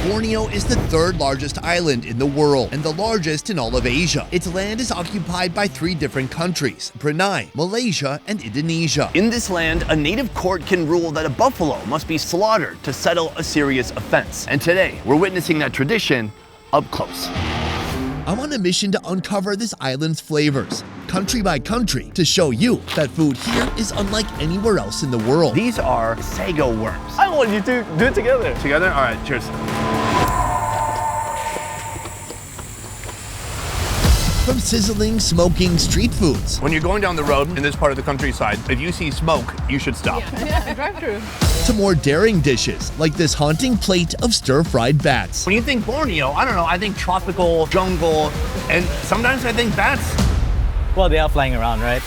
Borneo is the third largest island in the world and the largest in all of Asia. Its land is occupied by 3 different countries: Brunei, Malaysia, and Indonesia. In this land, a native court can rule that a buffalo must be slaughtered to settle a serious offense. And today, we're witnessing that tradition up close. I'm on a mission to uncover this island's flavors, country by country, to show you that food here is unlike anywhere else in the world. These are sago worms. I want you to do it together. Together? All right, cheers. From sizzling, smoking street foods. When you're going down the road in this part of the countryside, if you see smoke, you should stop. Yeah, drive through. To more daring dishes, like this haunting plate of stir-fried bats. When you think Borneo, I don't know, I think tropical, jungle, and sometimes I think bats. Well, they are flying around, right?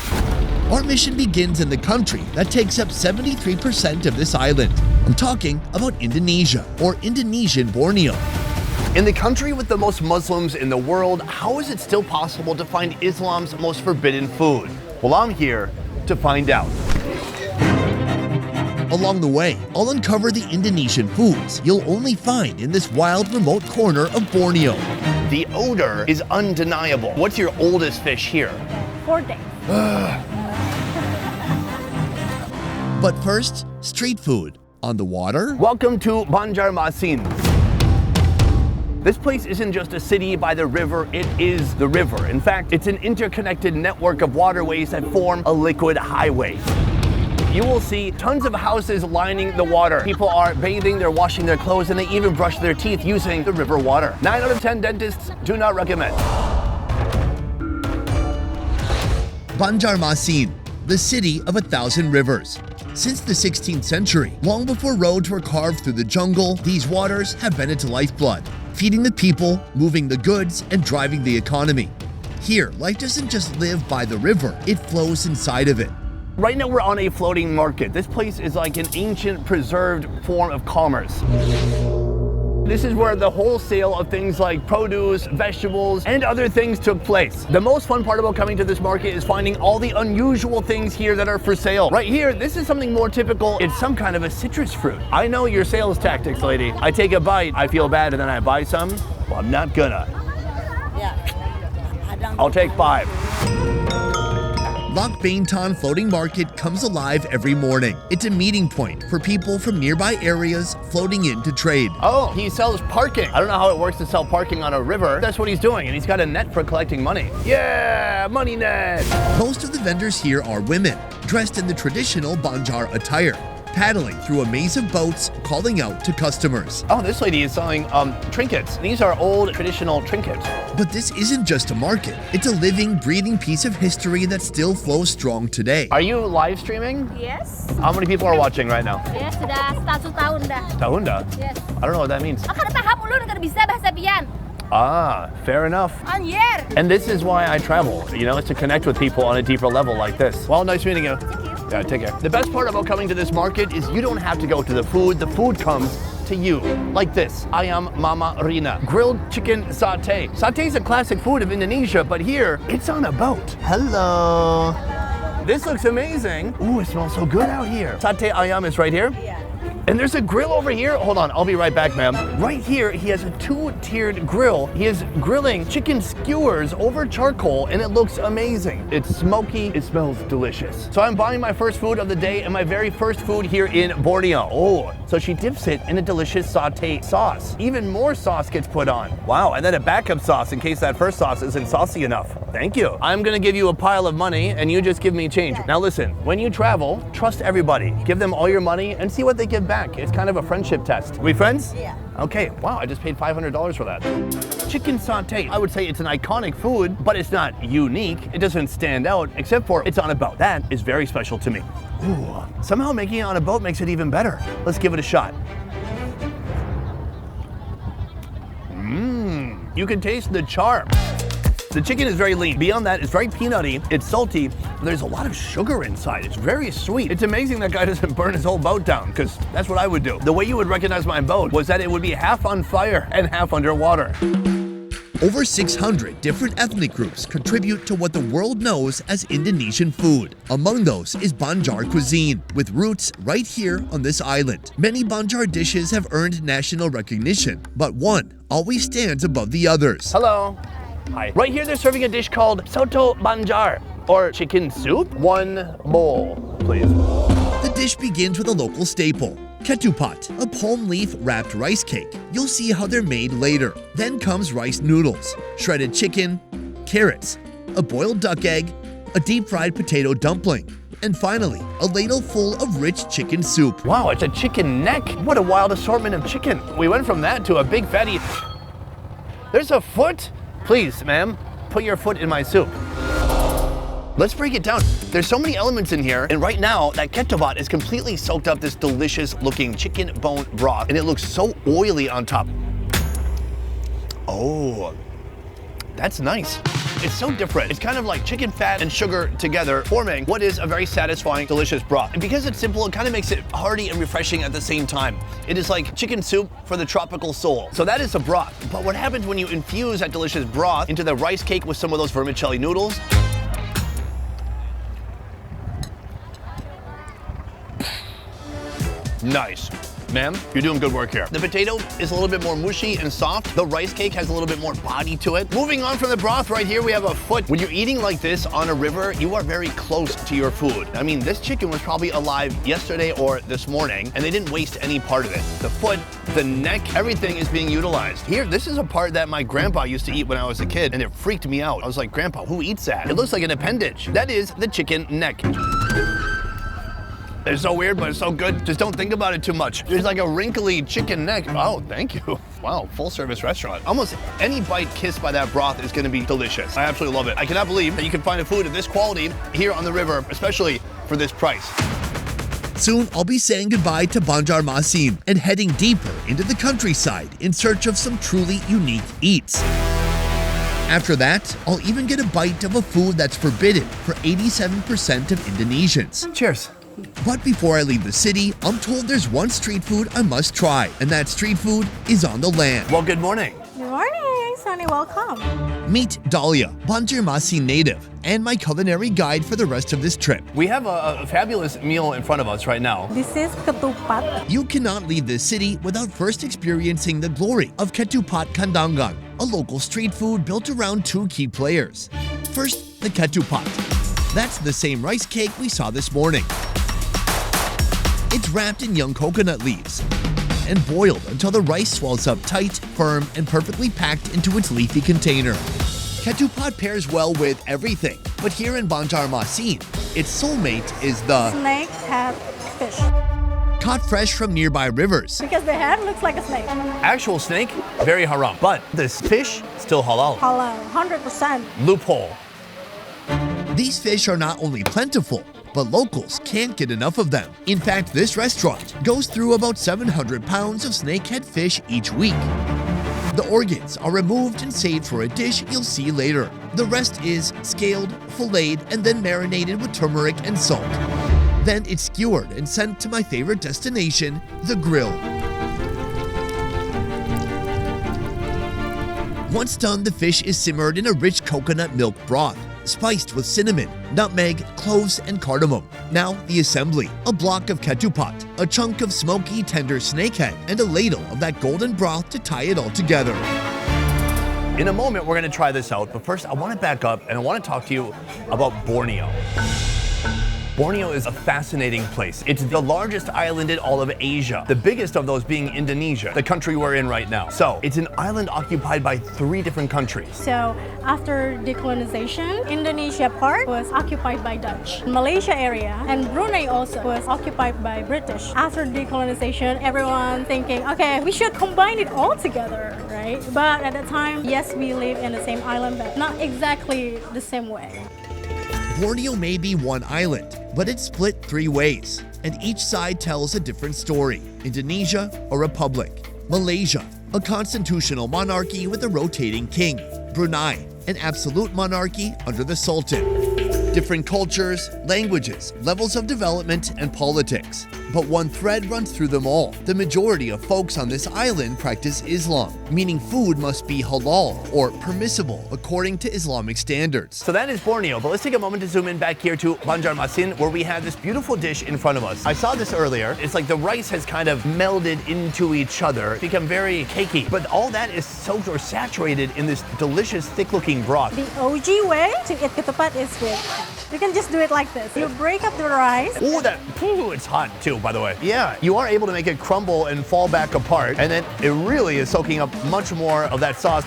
Our mission begins in the country that takes up 73% of this island. I'm talking about Indonesia, or Indonesian Borneo. In the country with the most Muslims in the world, how is it still possible to find Islam's most forbidden food? Well, I'm here to find out. Along the way, I'll uncover the Indonesian foods you'll only find in this wild, remote corner of Borneo. The odor is undeniable. What's your oldest fish here? 4 days. But first, street food. On the water? Welcome to Banjarmasin. This place isn't just a city by the river, it is the river. In fact, it's an interconnected network of waterways that form a liquid highway. You will see tons of houses lining the water. People are bathing, they're washing their clothes, and they even brush their teeth using the river water. 9 out of 10 dentists do not recommend. Banjarmasin, the city of 1,000 rivers. Since the 16th century, long before roads were carved through the jungle, these waters have been its lifeblood, feeding the people, moving the goods, and driving the economy. Here, life doesn't just live by the river, it flows inside of it. Right now we're on a floating market. This place is like an ancient preserved form of commerce. This is where the wholesale of things like produce, vegetables, and other things took place. The most fun part about coming to this market is finding all the unusual things here that are for sale. Right here, this is something more typical. It's some kind of a citrus fruit. I know your sales tactics, lady. I take a bite, I feel bad, and then I buy some. Well, I'm not gonna. Yeah. I'll take 5. Baintan Floating Market comes alive every morning. It's a meeting point for people from nearby areas floating in to trade. Oh, he sells parking. I don't know how it works to sell parking on a river. That's what he's doing, and he's got a net for collecting money. Yeah, money net. Most of the vendors here are women, dressed in the traditional Banjar attire, paddling through a maze of boats, calling out to customers. Oh, this lady is selling trinkets. These are old traditional trinkets. But this isn't just a market. It's a living, breathing piece of history that still flows strong today. Are you live streaming? Yes. How many people are watching right now? Yes, sudah 1 tahun dah. Tahun dah? Yes. I don't know what that means. Akan paham ulun kan bisa bahasa pian. Ah, fair enough. Anjir. And this is why I travel, you know, it's to connect with people on a deeper level like this. Well, nice meeting you. Yeah, take care. The best part about coming to this market is you don't have to go to the food comes to you. Like this, ayam mama rina, grilled chicken satay. Satay is a classic food of Indonesia, but here, it's on a boat. Hello. This looks amazing. Ooh, it smells so good out here. Satay ayam is right here. Yeah. And there's a grill over here. Hold on, I'll be right back, ma'am. Right here, he has a 2-tiered grill. He is grilling chicken skewers over charcoal, and it looks amazing. It's smoky, it smells delicious. So I'm buying my first food of the day and my very first food here in Borneo. Oh, so she dips it in a delicious sauté sauce. Even more sauce gets put on. Wow, and then a backup sauce in case that first sauce isn't saucy enough. Thank you. I'm gonna give you a pile of money and you just give me change. Now listen, when you travel, trust everybody. Give them all your money and see what they give back. It's kind of a friendship test. We friends? Yeah. Okay, wow, I just paid $500 for that. Chicken satay, I would say it's an iconic food, but it's not unique. It doesn't stand out, except for it's on a boat. That is very special to me. Ooh, somehow making it on a boat makes it even better. Let's give it a shot. You can taste the charm. The chicken is very lean. Beyond that, it's very peanutty, it's salty, there's a lot of sugar inside. It's very sweet. It's amazing that guy doesn't burn his whole boat down, because that's what I would do. The way you would recognize my boat was that it would be half on fire and half underwater. Over 600 different ethnic groups contribute to what the world knows as Indonesian food. Among those is Banjar cuisine, with roots right here on this island. Many Banjar dishes have earned national recognition, but one always stands above the others. Hello. Hi. Right here they're serving a dish called SOTO Banjar, or chicken soup. One bowl, please. The dish begins with a local staple, ketupat, a palm leaf wrapped rice cake. You'll see how they're made later. Then comes rice noodles, shredded chicken, carrots, a boiled duck egg, a deep fried potato dumpling, and finally, a ladle full of rich chicken soup. Wow, it's a chicken neck. What a wild assortment of chicken. We went from that to a big fatty... There's a foot? Please, ma'am, put your foot in my soup. Let's break it down. There's so many elements in here, and right now, that ketupat is completely soaked up this delicious looking chicken bone broth, and it looks so oily on top. Oh, that's nice. It's so different. It's kind of like chicken fat and sugar together, forming what is a very satisfying, delicious broth. And because it's simple, it kind of makes it hearty and refreshing at the same time. It is like chicken soup for the tropical soul. So that is a broth. But what happens when you infuse that delicious broth into the rice cake with some of those vermicelli noodles? Nice. Ma'am, you're doing good work here. The potato is a little bit more mushy and soft. The rice cake has a little bit more body to it. Moving on from the broth, right here we have a foot. When you're eating like this on a river, you are very close to your food. I mean, this chicken was probably alive yesterday or this morning, and they didn't waste any part of it. The foot, the neck, everything is being utilized. Here, this is a part that my grandpa used to eat when I was a kid, and it freaked me out. I was like, Grandpa, who eats that? It looks like an appendage. That is the chicken neck. It's so weird, but it's so good. Just don't think about it too much. There's like a wrinkly chicken neck. Oh, thank you. Wow, full service restaurant. Almost any bite kissed by that broth is gonna be delicious. I absolutely love it. I cannot believe that you can find a food of this quality here on the river, especially for this price. Soon, I'll be saying goodbye to Banjarmasin and heading deeper into the countryside in search of some truly unique eats. After that, I'll even get a bite of a food that's forbidden for 87% of Indonesians. Cheers. But before I leave the city, I'm told there's one street food I must try, and that street food is on the land. Well, good morning. Good morning, Sunny. Welcome. Meet Dahlia, Banjarmasin native, and my culinary guide for the rest of this trip. We have a fabulous meal in front of us right now. This is ketupat. You cannot leave this city without first experiencing the glory of Ketupat Kandangan, a local street food built around two key players. First, the ketupat. That's the same rice cake we saw this morning. It's wrapped in young coconut leaves and boiled until the rice swells up tight, firm, and perfectly packed into its leafy container. Ketupat pairs well with everything, but here in Banjarmasin, its soulmate is the Snake head fish. caught fresh from nearby rivers. Because the head looks like a snake. Actual snake, very haram. But this fish, still halal. Halal, 100%. Loophole. These fish are not only plentiful, but locals can't get enough of them. In fact, this restaurant goes through about 700 pounds of snakehead fish each week. The organs are removed and saved for a dish you'll see later. The rest is scaled, filleted, and then marinated with turmeric and salt. Then it's skewered and sent to my favorite destination, the grill. Once done, the fish is simmered in a rich coconut milk broth, spiced with cinnamon, nutmeg, cloves, and cardamom. Now, the assembly. A block of ketupat, a chunk of smoky, tender snakehead, and a ladle of that golden broth to tie it all together. In a moment, we're gonna try this out, but first I wanna back up and I wanna talk to you about Borneo. Borneo is a fascinating place. It's the largest island in all of Asia, the biggest of those being Indonesia, the country we're in right now. So it's an island occupied by 3 different countries. So after decolonization, Indonesia part was occupied by Dutch. Malaysia area and Brunei also was occupied by British. After decolonization, everyone thinking, okay, we should combine it all together, right? But at that time, yes, we live in the same island, but not exactly the same way. Borneo may be one island, but it's split 3 ways, and each side tells a different story. Indonesia, a republic. Malaysia, a constitutional monarchy with a rotating king. Brunei, an absolute monarchy under the Sultan. Different cultures, languages, levels of development, and politics. but one thread runs through them all. The majority of folks on this island practice Islam, meaning food must be halal or permissible according to Islamic standards. So that is Borneo, but let's take a moment to zoom in back here to Banjarmasin, where we have this beautiful dish in front of us. I saw this earlier. It's like the rice has kind of melded into each other, become very cakey, but all that is soaked or saturated in this delicious, thick-looking broth. The OG way to eat ketupat is with, you can just do it like this. You break up the rice. Ooh, it's hot too, by the way. Yeah, you are able to make it crumble and fall back apart, and then it really is soaking up much more of that sauce.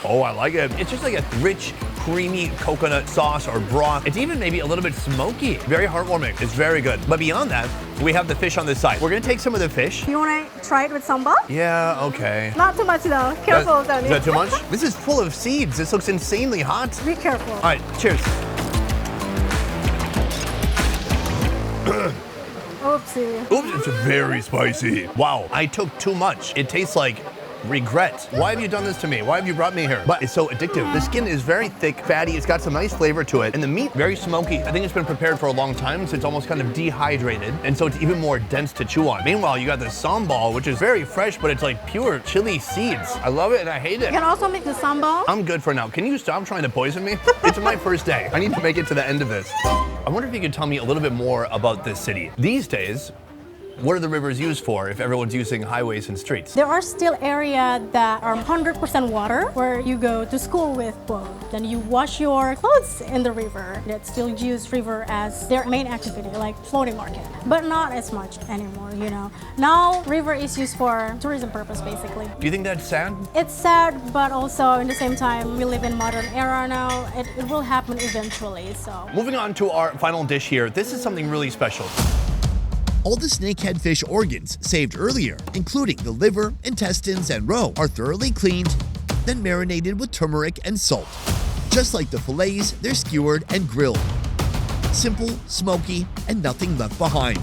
Oh, I like it. It's just like a rich, creamy coconut sauce or broth. It's even maybe a little bit smoky. Very heartwarming. It's very good. But beyond that, we have the fish on this side. We're gonna take some of the fish. You want to try it with sambal? Yeah, okay. Not too much though. Careful, Tony. Is that too much? This is full of seeds. This looks insanely hot. Be careful. All right, cheers. Oopsie. Oops, it's very spicy. Wow, I took too much. It tastes like regret. Why have you done this to me? Why have you brought me here? But it's so addictive. The skin is very thick, fatty. It's got some nice flavor to it. And the meat, very smoky. I think it's been prepared for a long time, so it's almost kind of dehydrated. And so it's even more dense to chew on. Meanwhile, you got the sambal, which is very fresh, but it's like pure chili seeds. I love it and I hate You it. can also make the sambal. I'm good for now. Can you stop trying to poison me? It's my first day. I need to make it to the end of this. I wonder if you could tell me a little bit more about this city. These days, what are the rivers used for if everyone's using highways and streets? There are still areas that are 100% water where you go to school with boat. Then you wash your clothes in the river. That still use river as their main activity, like floating market. But not as much anymore, you know. Now river is used for tourism purpose basically. Do you think that's sad? It's sad, but also in the same time, we live in modern era now. It will happen eventually, so. Moving on to our final dish here. This is something really special. All the snakehead fish organs saved earlier, including the liver, intestines, and roe, are thoroughly cleaned, then marinated with turmeric and salt. Just like the fillets, they're skewered and grilled. Simple, smoky, and nothing left behind.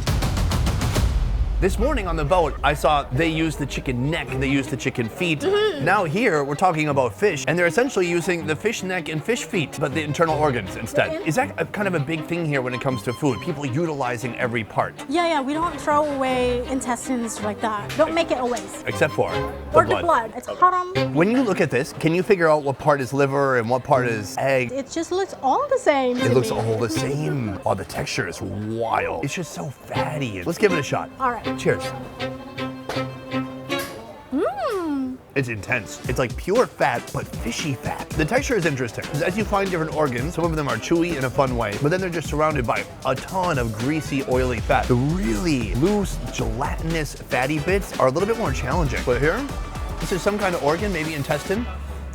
This morning on the boat, I saw they use the chicken neck, they use the chicken feet. Now here, we're talking about fish, and they're essentially using the fish neck and fish feet, but the internal organs instead. Is that kind of a big thing here when it comes to food? People utilizing every part? Yeah, we don't throw away intestines like that. Don't make it a waste. Except for The blood. It's haram. When you look at this, can you figure out what part is liver and what part is egg? It just looks all the same. It looks all the same. Oh, the texture is wild. It's just so fatty. Let's give it a shot. All right. Cheers. It's intense. It's like pure fat, but fishy fat. The texture is interesting. As you find different organs, some of them are chewy in a fun way, but then they're just surrounded by a ton of greasy, oily fat. The really loose, gelatinous, fatty bits are a little bit more challenging. But here, this is some kind of organ, maybe intestine.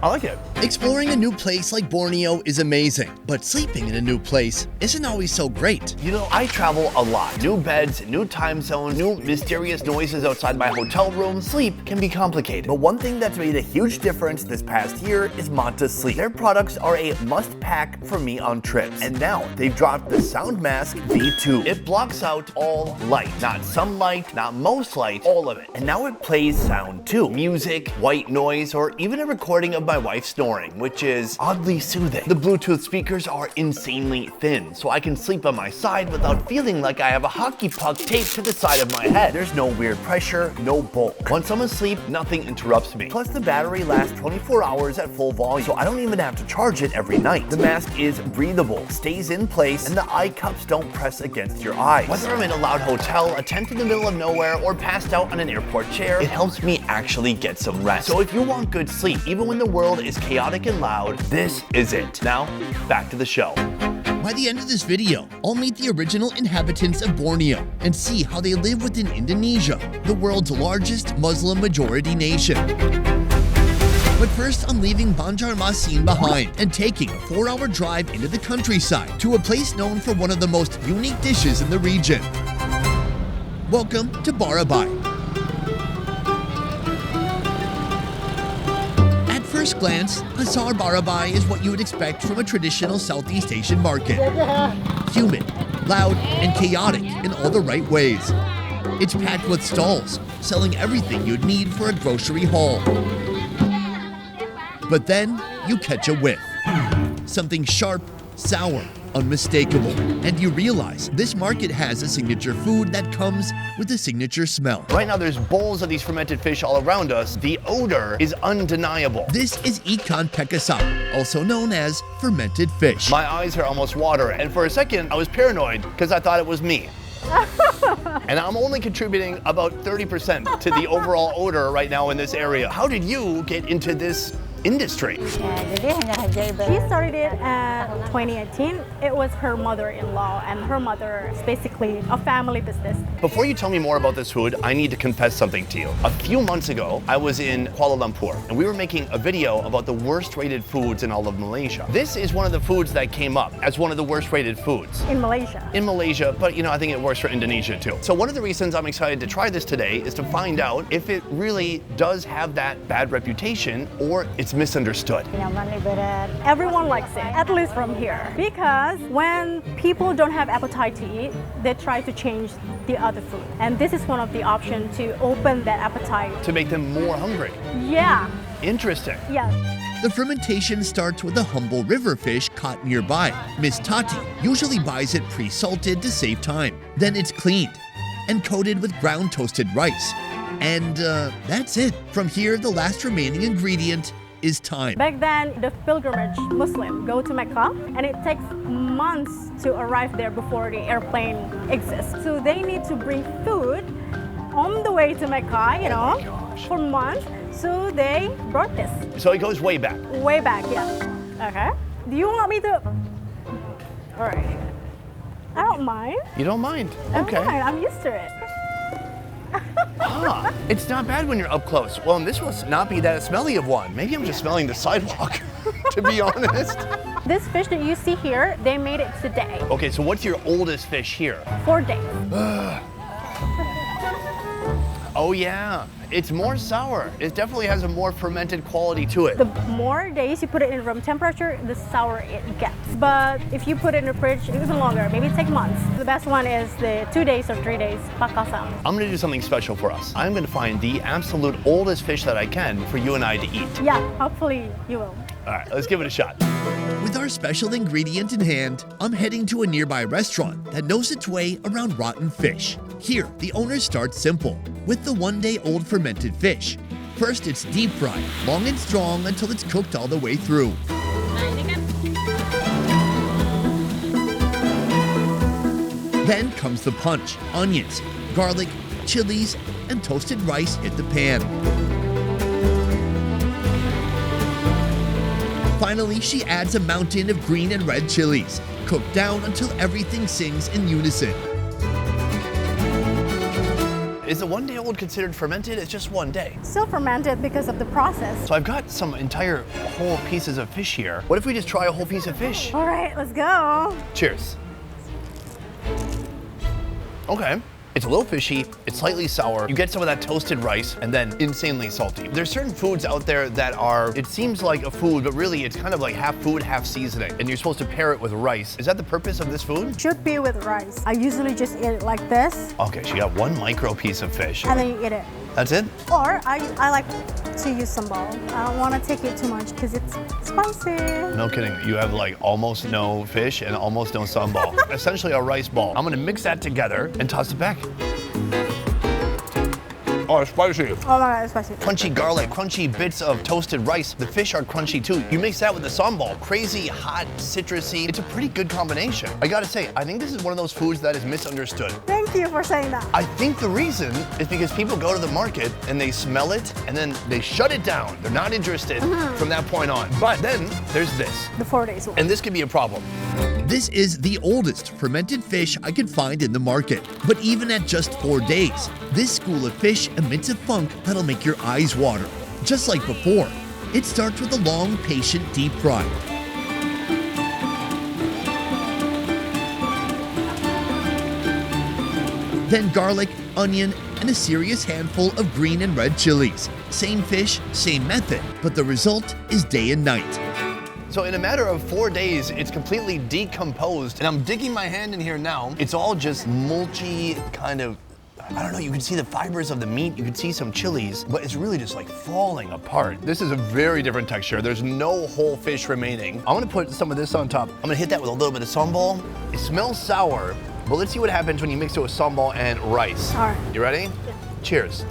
I like it. Exploring a new place like Borneo is amazing, but sleeping in a new place isn't always so great. You know, I travel a lot. New beds, new time zones, new mysterious noises outside my hotel room. Sleep can be complicated. But one thing that's made a huge difference this past year is Manta Sleep. Their products are a must-pack for me on trips. And now they've dropped the Sound Mask V2. It blocks out all light. Not some light, not most light, all of it. And now it plays sound too. Music, white noise, or even a recording of my wife snoring, which is oddly soothing. The Bluetooth speakers are insanely thin, so I can sleep on my side without feeling like I have a hockey puck taped to the side of my head. There's no weird pressure, no bulk. Once I'm asleep, nothing interrupts me. Plus, the battery lasts 24 hours at full volume, so I don't even have to charge it every night. The mask is breathable, stays in place, and the eye cups don't press against your eyes. Whether I'm in a loud hotel, a tent in the middle of nowhere, or passed out on an airport chair, it helps me actually get some rest. So if you want good sleep, even when the world is chaotic and loud, this is it. Now, back to the show. By the end of this video, I'll meet the original inhabitants of Borneo and see how they live within Indonesia, the world's largest Muslim majority nation. But first, I'm leaving Banjarmasin behind and taking a 4-hour drive into the countryside to a place known for one of the most unique dishes in the region. Welcome to Barabai. At first glance, Pasar Barabai is what you would expect from a traditional Southeast Asian market. Humid, loud, and chaotic in all the right ways. It's packed with stalls, selling everything you'd need for a grocery haul. But then, you catch a whiff. Something sharp, sour, unmistakable. And you realize this market has a signature food that comes with a signature smell. Right now there's bowls of these fermented fish all around us. The odor is undeniable. This is ikan pekasau, also known as fermented fish. My eyes are almost watering, and for a second I was paranoid because I thought it was me. And I'm only contributing about 30% to the overall odor right now in this area. How did you get into this industry? She started it in 2018. It was her mother-in-law, and her mother is basically a family business. Before you tell me more about this food, I need to confess something to you. A few months ago, I was in Kuala Lumpur, and we were making a video about the worst-rated foods in all of Malaysia. This is one of the foods that came up as one of the worst-rated foods. In Malaysia. In Malaysia, but I think it works for Indonesia too. So one of the reasons I'm excited to try this today is to find out if it really does have that bad reputation or it's misunderstood. Everyone likes it, at least from here. Because when people don't have appetite to eat, they try to change the other food. And this is one of the options to open that appetite. To make them more hungry. Yeah. Interesting. Yeah. The fermentation starts with a humble river fish caught nearby. Miss Tati usually buys it pre-salted to save time. Then it's cleaned and coated with ground toasted rice. And that's it. From here, the last remaining ingredient is time. Back then, the pilgrimage Muslim go to Mecca, and it takes months to arrive there before the airplane exists. So they need to bring food on the way to Mecca, for months. So they brought this. So it goes way back. Way back, yeah. Okay. Do you want me to? All right. I don't mind. You don't mind? I Okay. don't mind. I'm used to it. It's not bad when you're up close. Well, and this must not be that smelly of one. Maybe I'm just smelling the sidewalk, to be honest. This fish that you see here, they made it today. Okay, so what's your oldest fish here? 4 days. Oh yeah, it's more sour. It definitely has a more fermented quality to it. The more days you put it in room temperature, the sour it gets. But if you put it in the fridge, even longer, maybe it takes months. The best one is the 2 days or 3 days, pakasam. I'm gonna do something special for us. I'm gonna find the absolute oldest fish that I can for you and I to eat. Yeah, hopefully you will. All right, let's give it a shot. With our special ingredient in hand, I'm heading to a nearby restaurant that knows its way around rotten fish. Here, the owner starts simple, with the one-day-old fermented fish. First, it's deep fried, long and strong until it's cooked all the way through. Then comes the punch. Onions, garlic, chilies, and toasted rice hit the pan. Finally, she adds a mountain of green and red chilies, cooked down until everything sings in unison. Is the one-day-old considered fermented? It's just 1 day. Still fermented because of the process. So I've got some entire whole pieces of fish here. What if we just try a whole piece of fish? All right, let's go. Cheers. Okay. It's a little fishy, it's slightly sour, you get some of that toasted rice, and then insanely salty. There's certain foods out there that are, it seems like a food, but really it's kind of like half food, half seasoning, and you're supposed to pair it with rice. Is that the purpose of this food? Should be with rice. I usually just eat it like this, Okay, so you got one micro piece of fish. and then you eat it. That's it? Or I like to use sambal. I don't want to take it too much because it's spicy. No kidding, you have like almost no fish and almost no sambal. Essentially a rice ball. I'm gonna mix that together and toss it back. Oh, it's spicy. Oh my god, it's spicy. Crunchy garlic, crunchy bits of toasted rice. The fish are crunchy too. You mix that with the sambal, crazy, hot, citrusy. It's a pretty good combination. I gotta say, I think this is one of those foods that is misunderstood. Thank you for saying that. I think the reason is because people go to the market and they smell it and then they shut it down. They're not interested from that point on. But then there's this. The 4 days one. And this could be a problem. This is the oldest fermented fish I could find in the market. But even at just 4 days, this school of fish emits a funk that'll make your eyes water. Just like before, it starts with a long, patient deep fry. Then garlic, onion, and a serious handful of green and red chilies. Same fish, same method, but the result is day and night. So in a matter of 4 days, it's completely decomposed. And I'm digging my hand in here now. It's all just mulchy, kind of I don't know, you can see the fibers of the meat, you can see some chilies, but it's really just like falling apart. This is a very different texture. There's no whole fish remaining. I'm gonna put some of this on top. I'm gonna hit that with a little bit of sambal. It smells sour, but let's see what happens when you mix it with sambal and rice. All right. You ready? Yeah. Cheers.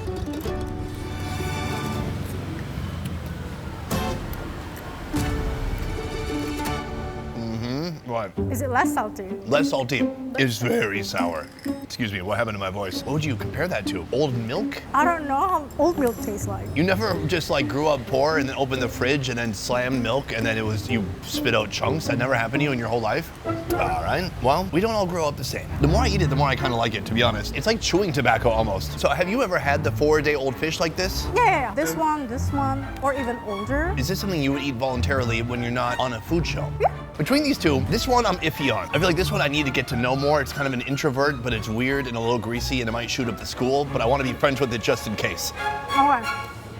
What? Is it less salty? Less salty. It's very sour. Excuse me, what happened to my voice? What would you compare that to? Old milk? I don't know how old milk tastes like. You never just like grew up poor and then opened the fridge and then slammed milk and then you spit out chunks? That never happened to you in your whole life? All right, well, we don't all grow up the same. The more I eat it, the more I kind of like it, to be honest. It's like chewing tobacco almost. So have you ever had the 4-day-old fish like this? Yeah. This one, or even older. Is this something you would eat voluntarily when you're not on a food show? Yeah. Between these two, this one I'm iffy on. I feel like this one I need to get to know more. It's kind of an introvert, but it's weird and a little greasy and it might shoot up the school, but I want to be friends with it just in case. All right.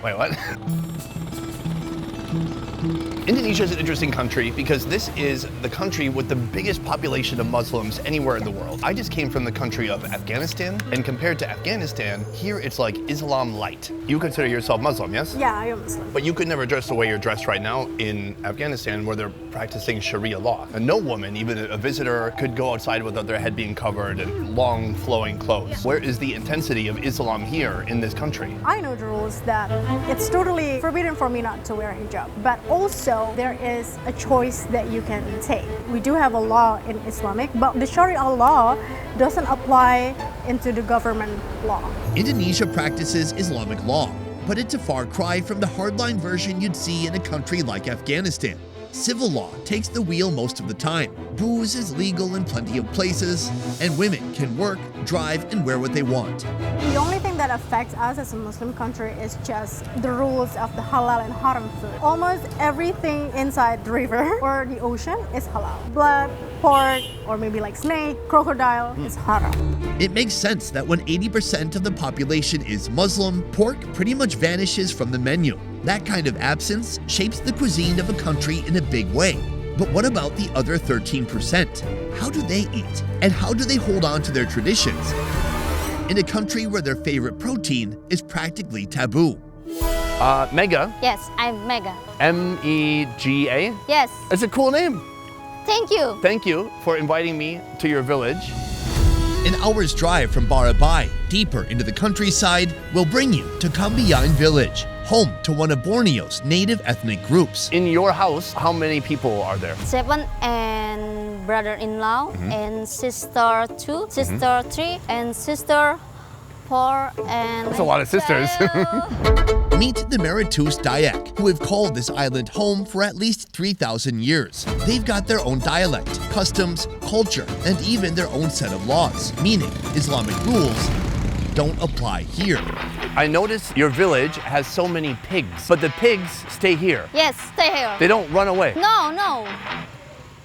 Wait, what? Indonesia is an interesting country because this is the country with the biggest population of Muslims anywhere in the world. I just came from the country of Afghanistan, and compared to Afghanistan, here it's like Islam light. You consider yourself Muslim, yes? Yeah, I am Muslim. But you could never dress the way you're dressed right now in Afghanistan where they're practicing Sharia law. And no woman, even a visitor, could go outside without their head being covered and long flowing clothes. Yeah. Where is the intensity of Islam here in this country? I know the rules that it's totally forbidden for me not to wear hijab, but also there is a choice that you can take. We do have a law in Islamic, but the Sharia law doesn't apply into the government law. Indonesia practices Islamic law, but it's a far cry from the hardline version you'd see in a country like Afghanistan. Civil law takes the wheel most of the time. Booze is legal in plenty of places, and women can work, drive, and wear what they want. The only thing that affects us as a Muslim country is just the rules of the halal and haram food. Almost everything inside the river or the ocean is halal. Blood, pork, or maybe like snake, crocodile is haram. It makes sense that when 80% of the population is Muslim, pork pretty much vanishes from the menu. That kind of absence shapes the cuisine of a country in a big way. But what about the other 13%? How do they eat? And how do they hold on to their traditions in a country where their favorite protein is practically taboo? Mega. Yes, I'm Mega. M-E-G-A? Yes. It's a cool name. Thank you. Thank you for inviting me to your village. An hour's drive from Barabai, deeper into the countryside, will bring you to Kambiyain village, home to one of Borneo's native ethnic groups. In your house, how many people are there? 7 and brother-in-law and sister 2, sister 3 and sister 4 and... That's a lot of sisters. Meet the Meritus Dayak, who have called this island home for at least 3,000 years. They've got their own dialect, customs, culture, and even their own set of laws, meaning Islamic rules don't apply here. I notice your village has so many pigs, but the pigs stay here. Yes, stay here. They don't run away. No.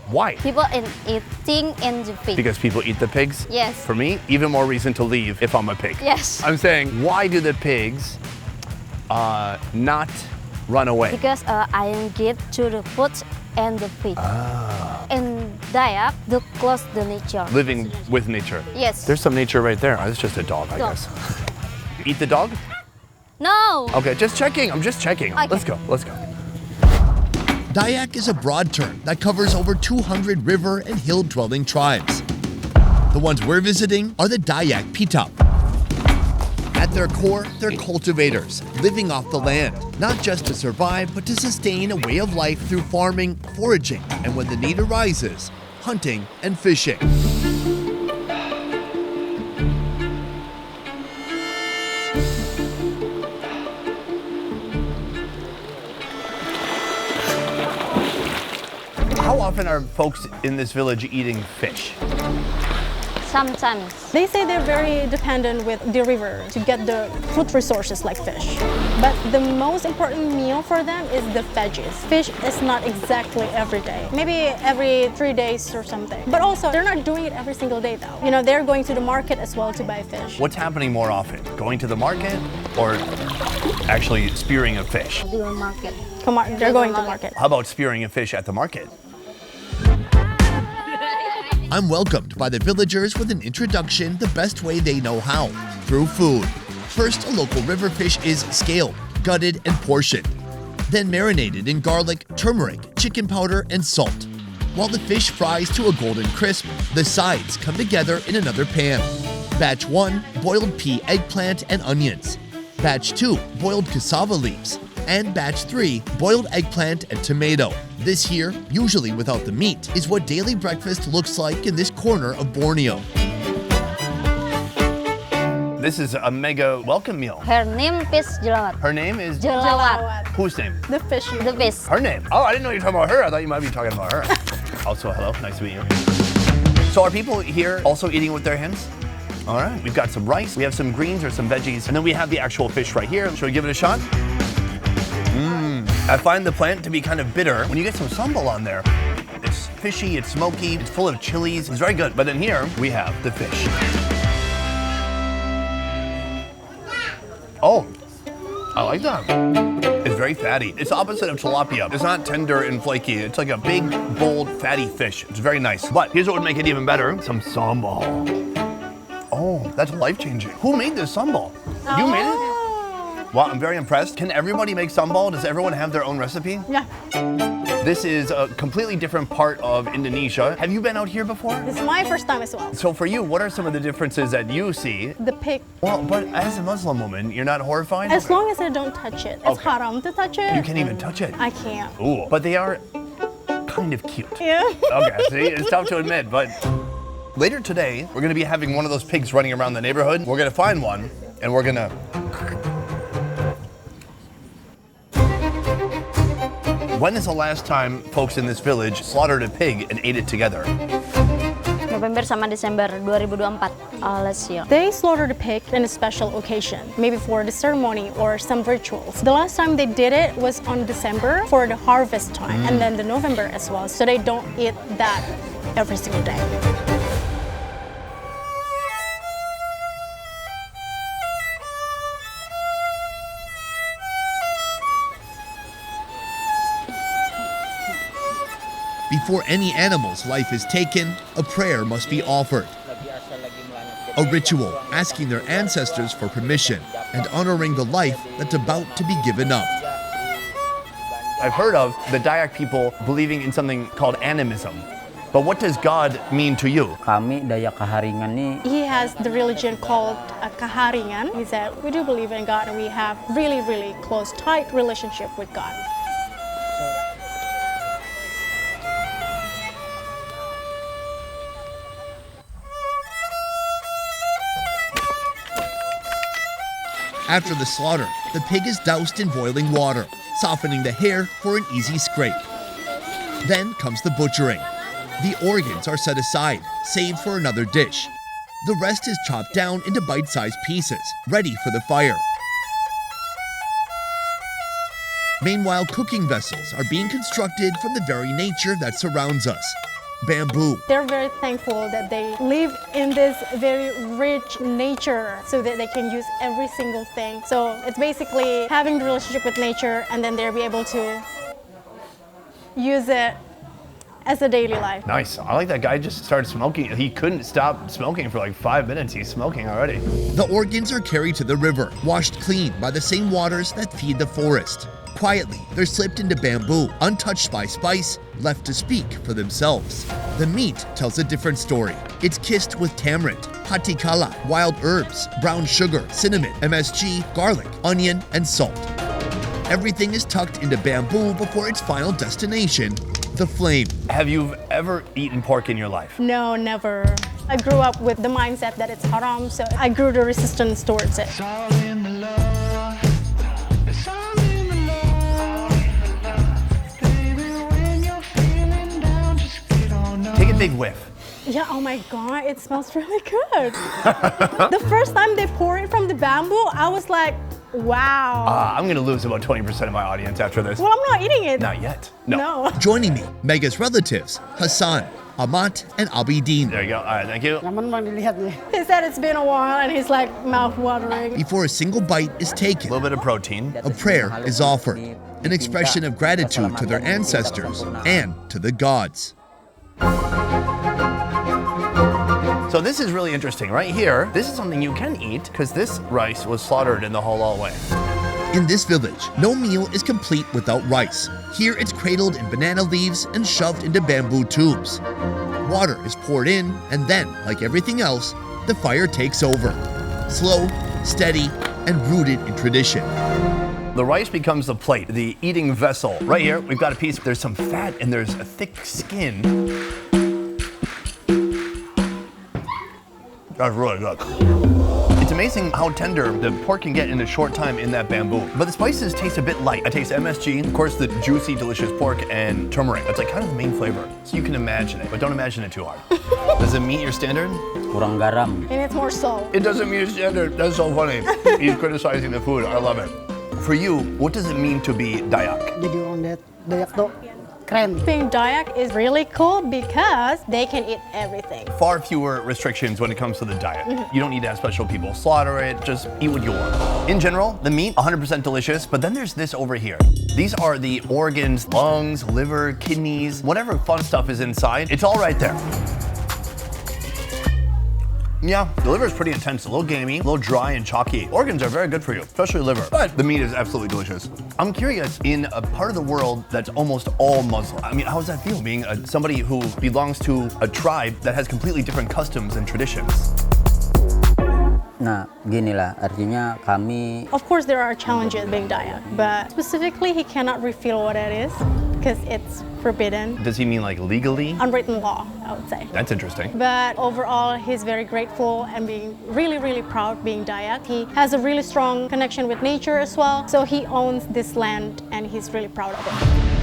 Why? People eating in the pig. Because people eat the pigs? Yes. For me, even more reason to leave if I'm a pig. Yes. I'm saying, why do the pigs not run away? Because I give to the food and the fish. In Dayak, the close the nature. Living with nature. Yes. There's some nature right there. Oh, it's just a dog, I Dog. guess. Eat the dog? No. Okay, just checking. I'm just checking. Okay. Let's go. Dayak is a broad term that covers over 200 river and hill-dwelling tribes. The ones we're visiting are the Dayak Pitap. At their core, they're cultivators, living off the land, not just to survive, but to sustain a way of life through farming, foraging, and when the need arises, hunting and fishing. How often are folks in this village eating fish? Sometimes. They say they're very dependent with the river to get the food resources like fish. But the most important meal for them is the veggies. Fish is not exactly every day. Maybe every 3 days or something. But also, they're not doing it every single day though. You know, they're going to the market as well to buy fish. What's happening more often? Going to the market or actually spearing a fish? The market. Come on, they're going to the market. How about spearing a fish at the market? I'm welcomed by the villagers with an introduction the best way they know how, through food. First, a local river fish is scaled, gutted, and portioned. Then marinated in garlic, turmeric, chicken powder, and salt. While the fish fries to a golden crisp, the sides come together in another pan. Batch 1, boiled pea, eggplant, and onions. Batch 2, boiled cassava leaves. And batch 3, boiled eggplant and tomato. This here, usually without the meat, is what daily breakfast looks like in this corner of Borneo. This is a mega welcome meal. Her name is Jelawat. Her name is? Jelawat. Whose name? The fish. The fish. Her name. Oh, I didn't know you were talking about her. I thought you might be talking about her. Also, hello. Nice to meet you. So are people here also eating with their hands? All right. We've got some rice. We have some greens or some veggies. And then we have the actual fish right here. Shall we give it a shot? I find the plant to be kind of bitter. When you get some sambal on there, it's fishy, it's smoky, it's full of chilies. It's very good. But then here we have the fish. Oh, I like that. It's very fatty. It's opposite of tilapia. It's not tender and flaky. It's like a big, bold, fatty fish. It's very nice. But here's what would make it even better. Some sambal. Oh, that's life-changing. Who made this sambal? You made it? Wow, I'm very impressed. Can everybody make sambal? Does everyone have their own recipe? Yeah. This is a completely different part of Indonesia. Have you been out here before? This is my first time as well. So for you, what are some of the differences that you see? The pig. Well, but as a Muslim woman, you're not horrified? As long as I don't touch it. It's Okay. haram to touch it. You can't even touch it. I can't. Ooh, but they are kind of cute. Yeah. Okay, see, it's tough to admit, but later today, we're gonna be having one of those pigs running around the neighborhood. We're gonna find one, and we're gonna... When is the last time folks in this village slaughtered a pig and ate it together? November sama Desember 2024. Last year. They slaughtered a pig in a special occasion, maybe for the ceremony or some rituals. The last time they did it was on December for the harvest time, and then the November as well. So they don't eat that every single day. Before any animal's life is taken, a prayer must be offered. A ritual asking their ancestors for permission and honoring the life that's about to be given up. I've heard of the Dayak people believing in something called animism. But what does God mean to you? Kami Dayak Kaharingan ni He has the religion called Kaharingan. He said, we do believe in God and we have really, really close, tight relationship with God. After the slaughter, the pig is doused in boiling water, softening the hair for an easy scrape. Then comes the butchering. The organs are set aside, saved for another dish. The rest is chopped down into bite-sized pieces, ready for the fire. Meanwhile, cooking vessels are being constructed from the very nature that surrounds us. Bamboo. They're very thankful that they live in this very rich nature so that they can use every single thing. So it's basically having the relationship with nature and then they'll be able to use it as a daily life. Nice. I like that guy just started smoking. He couldn't stop smoking for like 5 minutes. He's smoking already. The organs are carried to the river, washed clean by the same waters that feed the forest. Quietly, they're slipped into bamboo, untouched by spice, left to speak for themselves. The meat tells a different story. It's kissed with tamarind, patikala, wild herbs, brown sugar, cinnamon, MSG, garlic, onion, and salt. Everything is tucked into bamboo before its final destination, the flame. Have you ever eaten pork in your life? No, never. I grew up with the mindset that it's haram, so I grew the resistance towards it. Take a big whiff. Yeah, oh my God, it smells really good. The first time they pour it from the bamboo, I was like, wow. I'm gonna lose about 20% of my audience after this. Well, I'm not eating it. Not yet. No. Joining me, Mega's relatives, Hassan, Amat, and Abidin. There you go. All right, thank you. He said it's been a while and he's like mouth watering. Before a single bite is A taken, little bit of protein. a prayer is offered, an expression of gratitude to their ancestors and to the gods. So this is really interesting. Right here, this is something you can eat because this rice was slaughtered in the halal way. In this village, no meal is complete without rice. Here it's cradled in banana leaves and shoved into bamboo tubes. Water is poured in, and then, like everything else, the fire takes over. Slow, steady, and rooted in tradition. The rice becomes the plate, the eating vessel. Right here, we've got a piece, there's some fat and there's a thick skin. That's really good. It's amazing how tender the pork can get in a short time in that bamboo. But the spices taste a bit light. I taste MSG, of course the juicy, delicious pork, and turmeric. That's like kind of the main flavor. So you can imagine it, but don't imagine it too hard. Does it meet your standard? kurang garam. And it's more salt. It doesn't meet your standard. That's so funny. He's criticizing the food. I love it. For you, what does it mean to be Dayak? Jadi orang Dayak tuh keren. Being Dayak is really cool because they can eat everything. Far fewer restrictions when it comes to the diet. You don't need to have special people slaughter it, just eat what you want. In general, the meat, 100% delicious, but then there's this over here. These are the organs, lungs, liver, kidneys, whatever fun stuff is inside, it's all right there. Yeah, the liver is pretty intense, a little gamey, a little dry and chalky. Organs are very good for you, especially liver, but the meat is absolutely delicious. I'm curious, in a part of the world that's almost all Muslim, I mean, how does that feel, being somebody who belongs to a tribe that has completely different customs and traditions? Nah, ginilah, artinya kami Of course, there are challenges being Dayak, but specifically, he cannot reveal what it is because it's forbidden. Does he mean like legally? Unwritten law, I would say. That's interesting. But overall, he's very grateful and being really, really proud being Dayak. He has a really strong connection with nature as well. So he owns this land and he's really proud of it.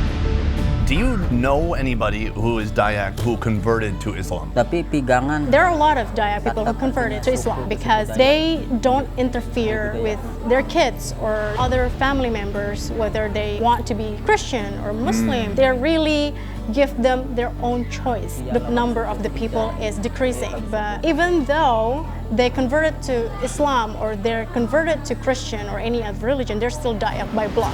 Do you know anybody who is Dayak who converted to Islam? tapi pigangan There are a lot of Dayak people who converted to Islam because they don't interfere with their kids or other family members, whether they want to be Christian or Muslim. They really give them their own choice. The number of the people is decreasing. But even though they converted to Islam or they're converted to Christian or any other religion, they're still Dayak by blood.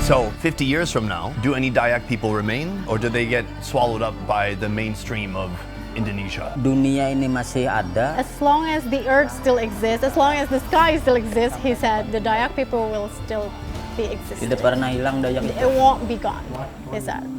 So 50 years from now, do any Dayak people remain or do they get swallowed up by the mainstream of Indonesia? dunia ini masih ada. As long as the earth still exists, as long as the sky still exists, he said, the Dayak people will still be existing. Tidak pernah hilang Dayak itu. It won't be gone, he said.